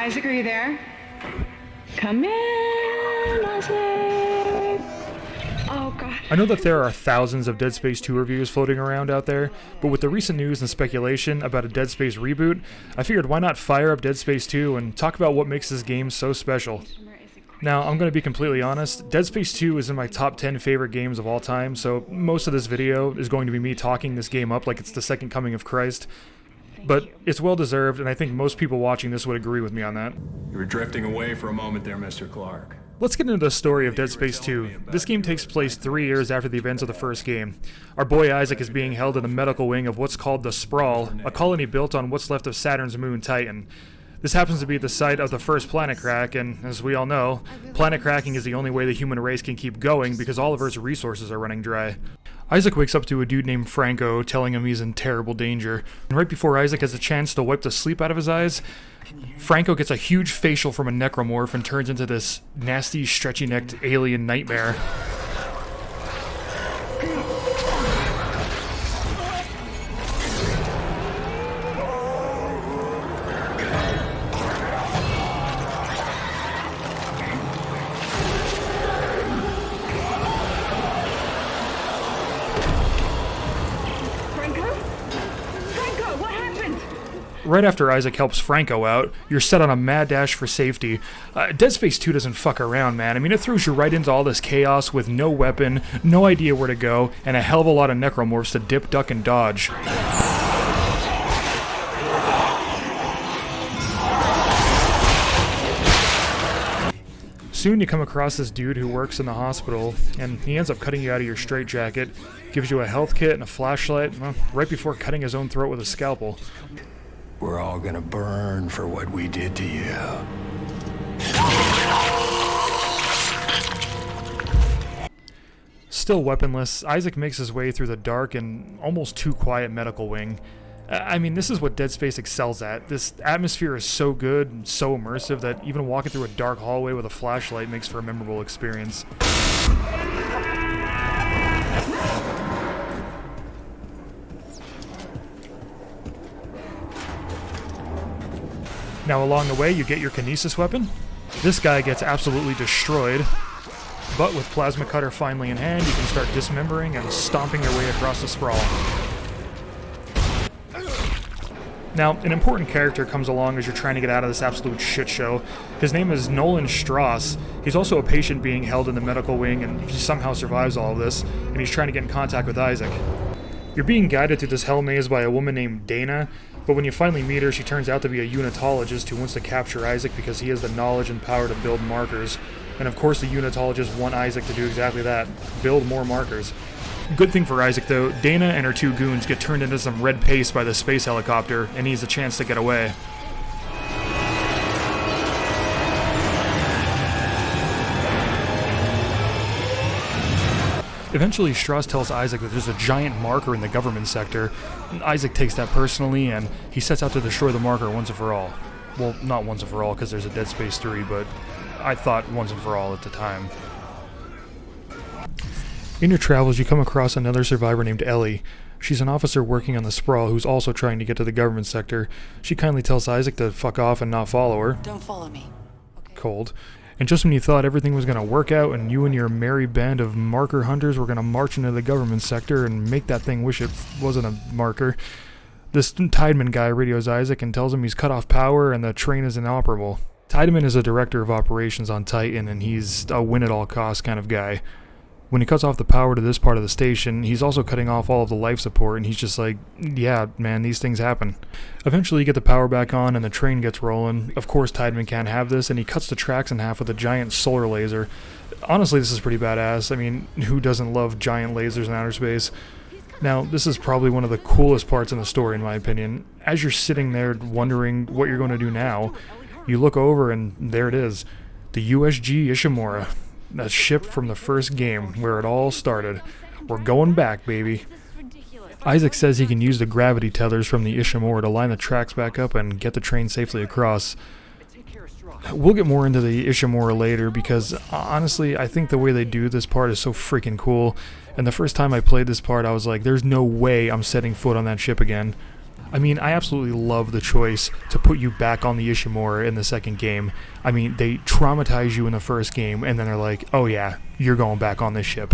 Isaac, are you there? Come in, Isaac. Oh, God. I know that there are thousands of Dead Space 2 reviews floating around out there, but with the recent news and speculation about a Dead Space reboot, I figured why not fire up Dead Space 2 and talk about what makes this game so special. Now, I'm going to be completely honest, Dead Space 2 is in my top 10 favorite games of all time, so most of this video is going to be me talking this game up like it's the second coming of Christ. But it's well deserved, and I think most people watching this would agree with me on that. You were drifting away for a moment there, Mr. Clark. Let's get into the story of Dead Space 2. This game takes place 3 years after the events of the first game. Our boy Isaac is being held in the medical wing of what's called the Sprawl, a colony built on what's left of Saturn's moon Titan. This happens to be the site of the first planet crack, and as we all know, planet cracking is the only way the human race can keep going because all of Earth's resources are running dry. Isaac wakes up to a dude named Franco telling him he's in terrible danger, and right before Isaac has a chance to wipe the sleep out of his eyes, Franco gets a huge facial from a necromorph and turns into this nasty, stretchy-necked alien nightmare. Right after Isaac helps Franco out, you're set on a mad dash for safety. Dead Space 2 doesn't fuck around, man. I mean, it throws you right into all this chaos with no weapon, no idea where to go, and a hell of a lot of necromorphs to dip, duck, and dodge. Soon you come across this dude who works in the hospital, and he ends up cutting you out of your straitjacket, gives you a health kit and a flashlight, well, right before cutting his own throat with a scalpel. We're all gonna burn for what we did to you. Still weaponless, Isaac makes his way through the dark and almost too quiet medical wing. I mean, this is what Dead Space excels at. This atmosphere is so good and so immersive that even walking through a dark hallway with a flashlight makes for a memorable experience. Now along the way you get your kinesis weapon. This guy gets absolutely destroyed, but with Plasma Cutter finally in hand, you can start dismembering and stomping your way across the sprawl. Now, an important character comes along as you're trying to get out of this absolute shit show. His name is Nolan Strauss. He's also a patient being held in the medical wing and he somehow survives all of this, and he's trying to get in contact with Isaac. You're being guided through this hell maze by a woman named Dana, but when you finally meet her, she turns out to be a unitologist who wants to capture Isaac because he has the knowledge and power to build markers. And of course the unitologists want Isaac to do exactly that, build more markers. Good thing for Isaac though, Dana and her two goons get turned into some red paste by the space helicopter, and he has a chance to get away. Eventually, Strauss tells Isaac that there's a giant marker in the government sector. Isaac takes that personally, and he sets out to destroy the marker once and for all. Well, not once and for all, because there's a Dead Space 3, but I thought once and for all at the time. In your travels, you come across another survivor named Ellie. She's an officer working on the Sprawl who's also trying to get to the government sector. She kindly tells Isaac to fuck off and not follow her. Don't follow me. Okay. Cold. And just when you thought everything was going to work out and you and your merry band of marker hunters were going to march into the government sector and make that thing wish it wasn't a marker, this Tiedemann guy radios Isaac and tells him he's cut off power and the train is inoperable. Tiedemann is a director of operations on Titan and he's a win-at-all-costs kind of guy. When he cuts off the power to this part of the station, he's also cutting off all of the life support, and he's just like, yeah, man, these things happen. Eventually you get the power back on and the train gets rolling. Of course Tiedemann can't have this, and he cuts the tracks in half with a giant solar laser. Honestly, this is pretty badass. I mean, who doesn't love giant lasers in outer space? Now, this is probably one of the coolest parts in the story, in my opinion. As you're sitting there wondering what you're going to do now, you look over and there it is, the USG Ishimura. That ship from the first game, where it all started. We're going back, baby. Isaac says he can use the gravity tethers from the Ishimura to line the tracks back up and get the train safely across. We'll get more into the Ishimura later because, honestly, I think the way they do this part is so freaking cool. And the first time I played this part, I was like, there's no way I'm setting foot on that ship again. I mean, I absolutely love the choice to put you back on the Ishimura in the second game. I mean, they traumatize you in the first game, and then they're like, oh yeah, you're going back on this ship.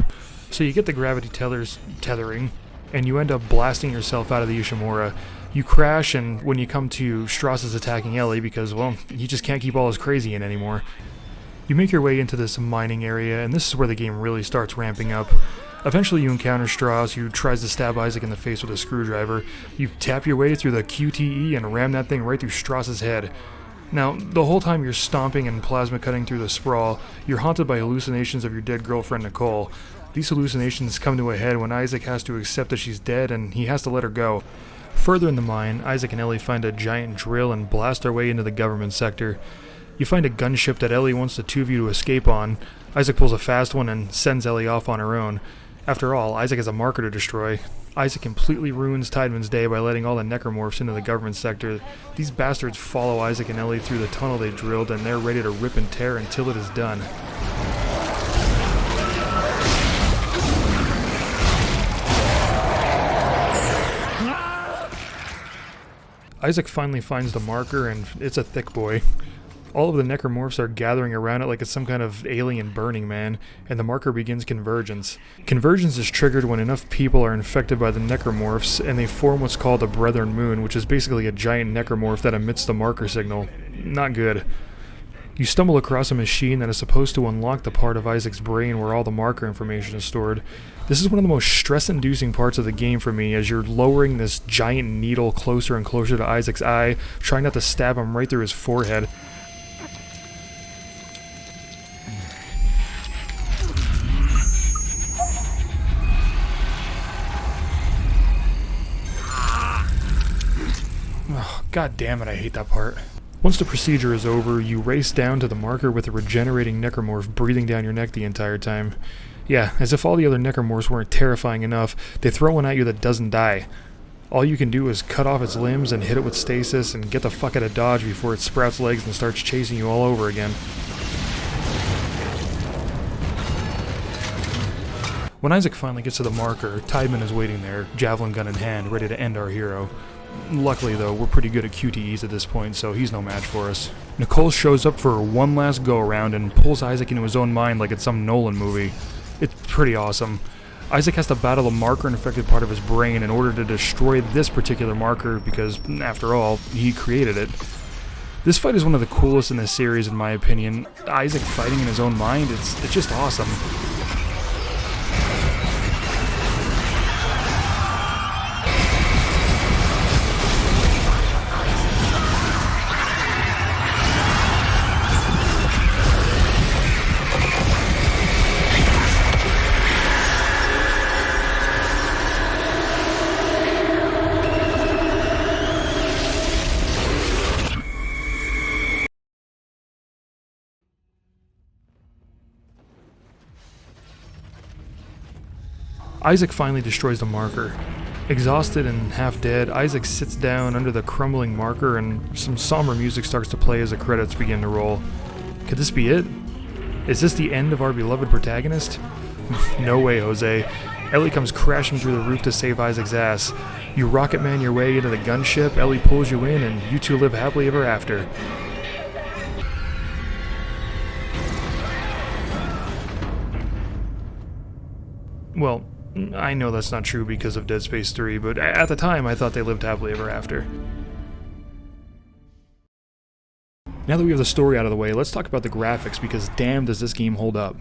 So you get the gravity tethering, and you end up blasting yourself out of the Ishimura. You crash, and when you come to, Strauss is attacking Ellie because, well, he just can't keep all his crazy in anymore. You make your way into this mining area, and this is where the game really starts ramping up. Eventually you encounter Strauss, who tries to stab Isaac in the face with a screwdriver. You tap your way through the QTE and ram that thing right through Strauss's head. Now, the whole time you're stomping and plasma cutting through the sprawl, you're haunted by hallucinations of your dead girlfriend Nicole. These hallucinations come to a head when Isaac has to accept that she's dead and he has to let her go. Further in the mine, Isaac and Ellie find a giant drill and blast their way into the government sector. You find a gunship that Ellie wants the two of you to escape on. Isaac pulls a fast one and sends Ellie off on her own. After all, Isaac has a marker to destroy. Isaac completely ruins Tideman's day by letting all the necromorphs into the government sector. These bastards follow Isaac and Ellie through the tunnel they drilled, and they're ready to rip and tear until it is done. Isaac finally finds the marker, and it's a thick boy. All of the necromorphs are gathering around it like it's some kind of alien Burning Man, and the marker begins convergence. Convergence is triggered when enough people are infected by the necromorphs, and they form what's called a Brethren Moon, which is basically a giant necromorph that emits the marker signal. Not good. You stumble across a machine that is supposed to unlock the part of Isaac's brain where all the marker information is stored. This is one of the most stress-inducing parts of the game for me, as you're lowering this giant needle closer and closer to Isaac's eye, trying not to stab him right through his forehead. Oh, God damn it, I hate that part. Once the procedure is over, you race down to the marker with a regenerating necromorph breathing down your neck the entire time. Yeah, as if all the other necromorphs weren't terrifying enough, they throw one at you that doesn't die. All you can do is cut off its limbs and hit it with stasis and get the fuck out of dodge before it sprouts legs and starts chasing you all over again. When Isaac finally gets to the marker, Tideman is waiting there, javelin gun in hand, ready to end our hero. Luckily though, we're pretty good at QTEs at this point, so he's no match for us. Nicole shows up for one last go-around and pulls Isaac into his own mind like it's some Nolan movie. It's pretty awesome. Isaac has to battle the marker-infected part of his brain in order to destroy this particular marker because, after all, he created it. This fight is one of the coolest in this series in my opinion. Isaac fighting in his own mind, it's just awesome. Isaac finally destroys the marker. Exhausted and half dead, Isaac sits down under the crumbling marker and some somber music starts to play as the credits begin to roll. Could this be it? Is this the end of our beloved protagonist? No way, Jose. Ellie comes crashing through the roof to save Isaac's ass. You rocket man your way into the gunship, Ellie pulls you in, and you two live happily ever after. Well, I know that's not true because of Dead Space 3, but at the time I thought they lived happily ever after. Now that we have the story out of the way, let's talk about the graphics because damn does this game hold up.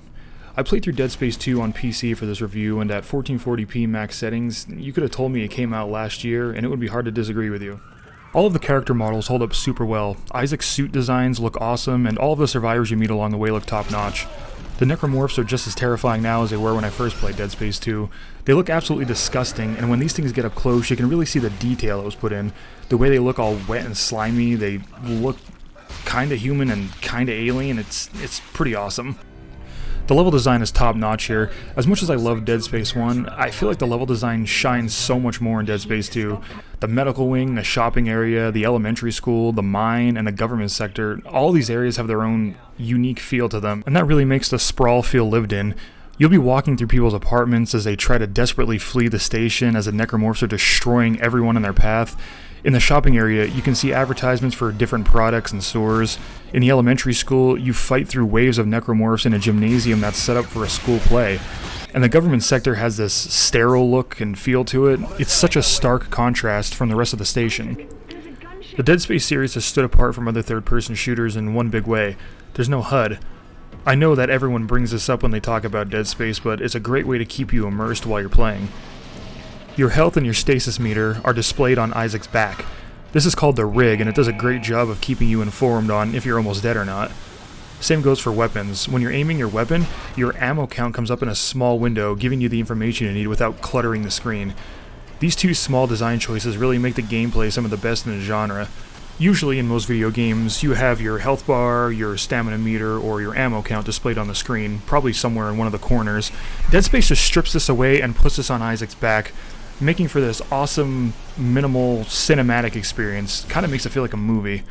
I played through Dead Space 2 on PC for this review, and at 1440p max settings, you could have told me it came out last year and it would be hard to disagree with you. All of the character models hold up super well, Isaac's suit designs look awesome, and all of the survivors you meet along the way look top notch. The necromorphs are just as terrifying now as they were when I first played Dead Space 2. They look absolutely disgusting, and when these things get up close, you can really see the detail that was put in. The way they look all wet and slimy, they look kinda human and kinda alien, it's pretty awesome. The level design is top notch here. As much as I love Dead Space 1, I feel like the level design shines so much more in Dead Space 2. The medical wing, the shopping area, the elementary school, the mine, and the government sector, all these areas have their own unique feel to them, and that really makes the sprawl feel lived in. You'll be walking through people's apartments as they try to desperately flee the station as the necromorphs are destroying everyone in their path. In the shopping area, you can see advertisements for different products and stores. In the elementary school, you fight through waves of necromorphs in a gymnasium that's set up for a school play. And the government sector has this sterile look and feel to it. It's such a stark contrast from the rest of the station. The Dead Space series has stood apart from other third-person shooters in one big way. There's no HUD. I know that everyone brings this up when they talk about Dead Space, but it's a great way to keep you immersed while you're playing. Your health and your stasis meter are displayed on Isaac's back. This is called the rig, and it does a great job of keeping you informed on if you're almost dead or not. Same goes for weapons. When you're aiming your weapon, your ammo count comes up in a small window, giving you the information you need without cluttering the screen. These two small design choices really make the gameplay some of the best in the genre. Usually in most video games, you have your health bar, your stamina meter, or your ammo count displayed on the screen, probably somewhere in one of the corners. Dead Space just strips this away and puts this on Isaac's back, making for this awesome, minimal, cinematic experience. Kind of makes it feel like a movie.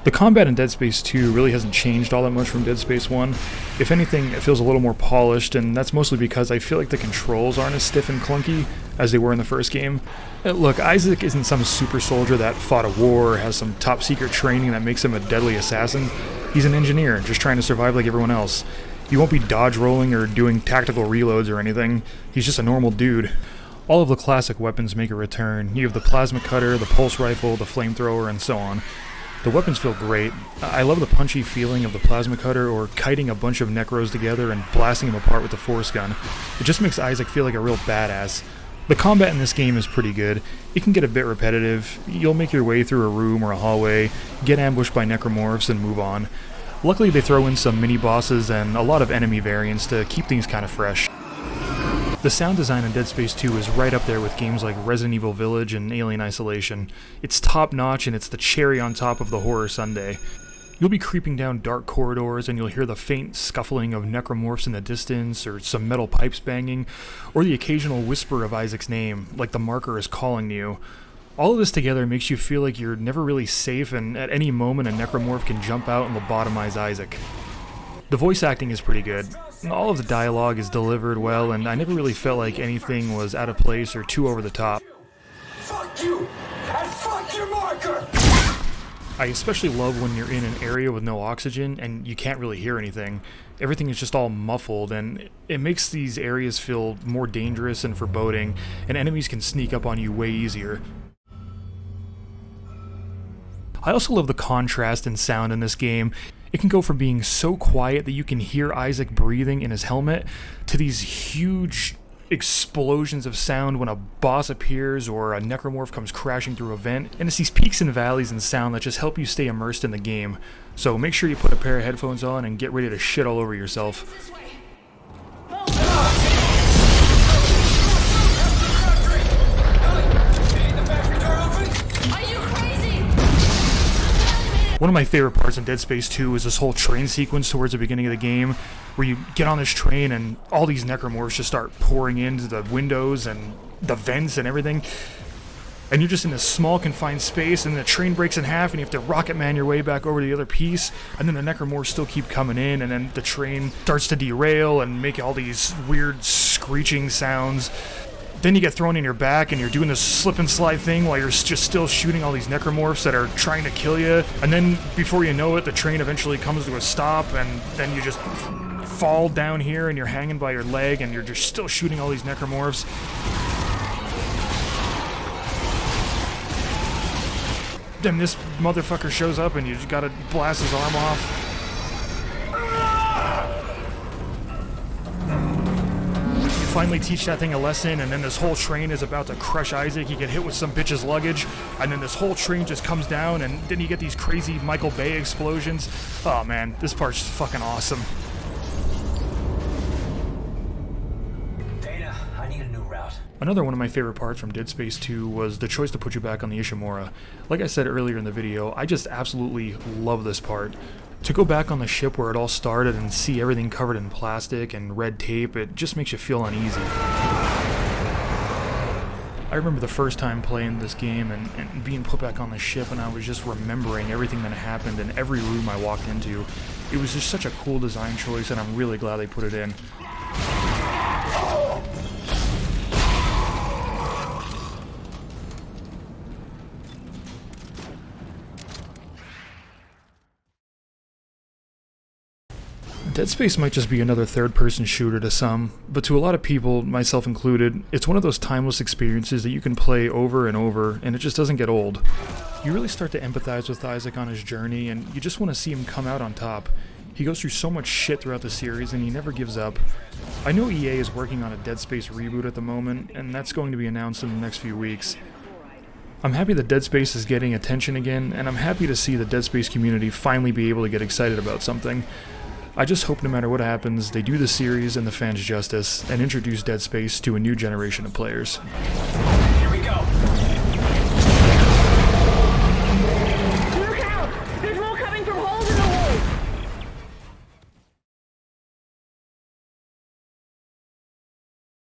The combat in Dead Space 2 really hasn't changed all that much from Dead Space 1. If anything, it feels a little more polished, and that's mostly because I feel like the controls aren't as stiff and clunky as they were in the first game. Look, Isaac isn't some super soldier that fought a war or has some top secret training that makes him a deadly assassin. He's an engineer, just trying to survive like everyone else. He won't be dodge rolling or doing tactical reloads or anything. He's just a normal dude. All of the classic weapons make a return. You have the plasma cutter, the pulse rifle, the flamethrower, and so on. The weapons feel great. I love the punchy feeling of the plasma cutter or kiting a bunch of necros together and blasting them apart with the force gun. It just makes Isaac feel like a real badass. The combat in this game is pretty good. It can get a bit repetitive. You'll make your way through a room or a hallway, get ambushed by necromorphs, and move on. Luckily they throw in some mini-bosses and a lot of enemy variants to keep things kind of fresh. The sound design in Dead Space 2 is right up there with games like Resident Evil Village and Alien Isolation. It's top-notch and it's the cherry on top of the horror sundae. You'll be creeping down dark corridors and you'll hear the faint scuffling of necromorphs in the distance, or some metal pipes banging, or the occasional whisper of Isaac's name, like the marker is calling to you. All of this together makes you feel like you're never really safe, and at any moment a necromorph can jump out and lobotomize Isaac. The voice acting is pretty good. All of the dialogue is delivered well, and I never really felt like anything was out of place or too over the top. Fuck you! And fuck your marker! I especially love when you're in an area with no oxygen and you can't really hear anything. Everything is just all muffled, and it makes these areas feel more dangerous and foreboding, and enemies can sneak up on you way easier. I also love the contrast in sound in this game. It can go from being so quiet that you can hear Isaac breathing in his helmet to these huge explosions of sound when a boss appears or a necromorph comes crashing through a vent. And it's these peaks and valleys in sound that just help you stay immersed in the game. So make sure you put a pair of headphones on and get ready to shit all over yourself. One of my favorite parts in Dead Space 2 is this whole train sequence towards the beginning of the game, where you get on this train and all these necromorphs just start pouring into the windows and the vents and everything. And you're just in this small confined space, and the train breaks in half and you have to rocket man your way back over to the other piece, and then the necromorphs still keep coming in, and then the train starts to derail and make all these weird screeching sounds. Then you get thrown in your back and you're doing this slip and slide thing while you're just still shooting all these necromorphs that are trying to kill you. And then before you know it, the train eventually comes to a stop, and then you just fall down here and you're hanging by your leg and you're just still shooting all these necromorphs. Then this motherfucker shows up and you just gotta blast his arm off. Finally teach that thing a lesson, and then this whole train is about to crush Isaac. You get hit with some bitch's luggage, and then this whole train just comes down, and then you get these crazy Michael Bay explosions. Oh man, this part's fucking awesome. Data, I need a new route. Another one of my favorite parts from Dead Space 2 was the choice to put you back on the Ishimura. Like I said earlier in the video, I just absolutely love this part. To go back on the ship where it all started and see everything covered in plastic and red tape, it just makes you feel uneasy. I remember the first time playing this game and being put back on the ship, and I was just remembering everything that happened in every room I walked into. It was just such a cool design choice, and I'm really glad they put it in. Dead Space might just be another third-person shooter to some, but to a lot of people, myself included, it's one of those timeless experiences that you can play over and over, and it just doesn't get old. You really start to empathize with Isaac on his journey, and you just want to see him come out on top. He goes through so much shit throughout the series, and he never gives up. I know EA is working on a Dead Space reboot at the moment, and that's going to be announced in the next few weeks. I'm happy that Dead Space is getting attention again, and I'm happy to see the Dead Space community finally be able to get excited about something. I just hope no matter what happens, they do the series and the fans justice, and introduce Dead Space to a new generation of players. Here we go.